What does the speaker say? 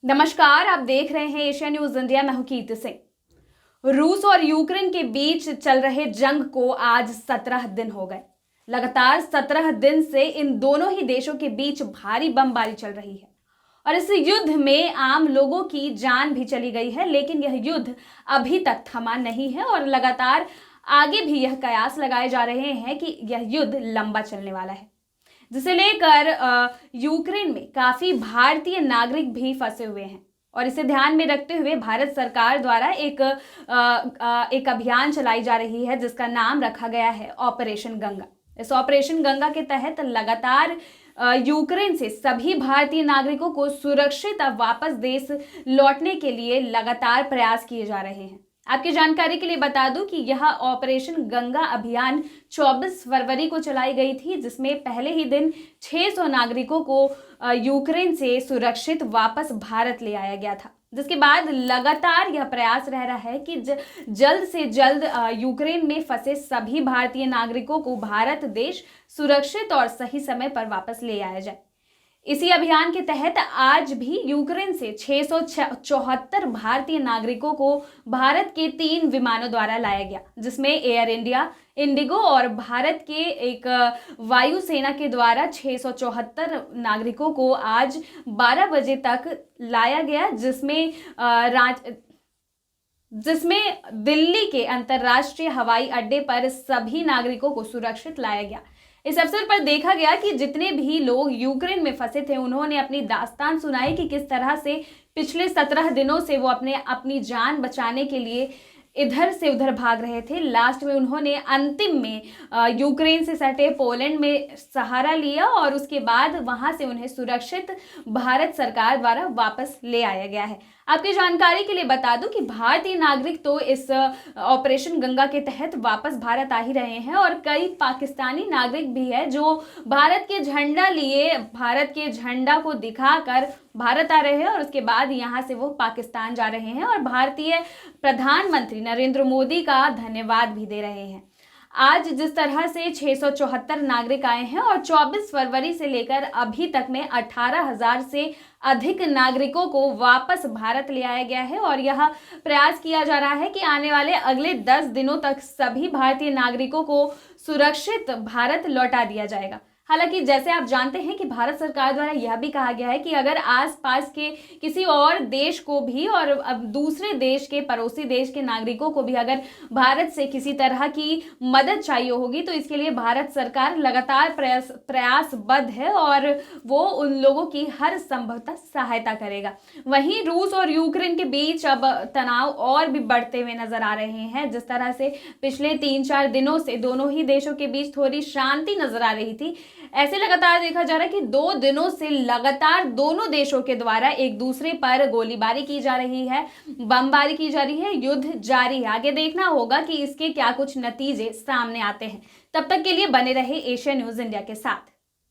नमस्कार, आप देख रहे हैं एशिया न्यूज इंडिया। मैं हूं कीर्ति सिंह। रूस और यूक्रेन के बीच चल रहे जंग को आज 17 दिन हो गए। लगातार 17 दिन से इन दोनों ही देशों के बीच भारी बमबारी चल रही है और इस युद्ध में आम लोगों की जान भी चली गई है। लेकिन यह युद्ध अभी तक थमा नहीं है और लगातार आगे भी यह कयास लगाए जा रहे हैं कि यह युद्ध लंबा चलने वाला है, जिसे लेकर यूक्रेन में काफी भारतीय नागरिक भी फंसे हुए हैं। और इसे ध्यान में रखते हुए भारत सरकार द्वारा एक अभियान चलाई जा रही है, जिसका नाम रखा गया है ऑपरेशन गंगा। इस ऑपरेशन गंगा के तहत लगातार यूक्रेन से सभी भारतीय नागरिकों को सुरक्षित वापस देश लौटने के लिए लगातार प्रयास किए जा रहे हैं। आपकी जानकारी के लिए बता दूं कि यह ऑपरेशन गंगा अभियान 24 फरवरी को चलाई गई थी, जिसमें पहले ही दिन 600 नागरिकों को यूक्रेन से सुरक्षित वापस भारत ले आया गया था। जिसके बाद लगातार यह प्रयास रह रहा है कि जल्द से जल्द यूक्रेन में फंसे सभी भारतीय नागरिकों को भारत देश सुरक्षित और सही समय पर वापस ले आया जाए। इसी अभियान के तहत आज भी यूक्रेन से 674 भारतीय नागरिकों को भारत के 3 विमानों द्वारा लाया गया, जिसमें एयर इंडिया, इंडिगो और भारत के एक वायुसेना के द्वारा 674 नागरिकों को आज 12 बजे तक लाया गया, जिसमें दिल्ली के अंतर्राष्ट्रीय हवाई अड्डे पर सभी नागरिकों को सुरक्षित लाया गया। इस अवसर पर देखा गया कि जितने भी लोग यूक्रेन में फंसे थे, उन्होंने अपनी दास्तान सुनाई कि किस तरह से पिछले 17 दिनों से वो अपनी जान बचाने के लिए इधर से उधर भाग रहे थे। लास्ट में उन्होंने अंतिम में यूक्रेन से सटे पोलैंड में सहारा लिया और उसके बाद वहां से उन्हें सुरक्षित भारत सरकार द्वारा वापस ले आया गया है। आपकी जानकारी के लिए बता दूं कि भारतीय नागरिक तो इस ऑपरेशन गंगा के तहत वापस भारत आ ही रहे हैं और कई पाकिस्तानी नागरिक भी है जो भारत के झंडा लिए, भारत के झंडा को दिखाकर भारत आ रहे हैं और उसके बाद यहाँ से वो पाकिस्तान जा रहे हैं और भारतीय प्रधानमंत्री नरेंद्र मोदी का धन्यवाद भी दे रहे हैं। आज जिस तरह से 674 नागरिक आए हैं और 24 फरवरी से लेकर अभी तक में 18,000 से अधिक नागरिकों को वापस भारत ले आया गया है और यह प्रयास किया जा रहा है कि आने वाले अगले 10 दिनों तक सभी भारतीय नागरिकों को सुरक्षित भारत लौटा दिया जाएगा। हालांकि जैसे आप जानते हैं कि भारत सरकार द्वारा यह भी कहा गया है कि अगर आसपास के किसी और देश को भी और अब दूसरे देश के पड़ोसी देश के नागरिकों को भी अगर भारत से किसी तरह की मदद चाहिए होगी तो इसके लिए भारत सरकार लगातार प्रयासबद्ध है और वो उन लोगों की हर संभवतः सहायता करेगा। वहीं रूस और यूक्रेन के बीच अब तनाव और भी बढ़ते हुए नजर आ रहे हैं। जिस तरह से पिछले 3-4 दिनों से दोनों ही देशों के बीच थोड़ी शांति नजर आ रही थी, ऐसे लगातार देखा जा रहा है कि 2 दिनों से लगातार दोनों देशों के द्वारा एक दूसरे पर गोलीबारी की जा रही है, बमबारी की जा रही है, युद्ध जारी है। आगे देखना होगा कि इसके क्या कुछ नतीजे सामने आते हैं। तब तक के लिए बने रहे एशिया न्यूज इंडिया के साथ।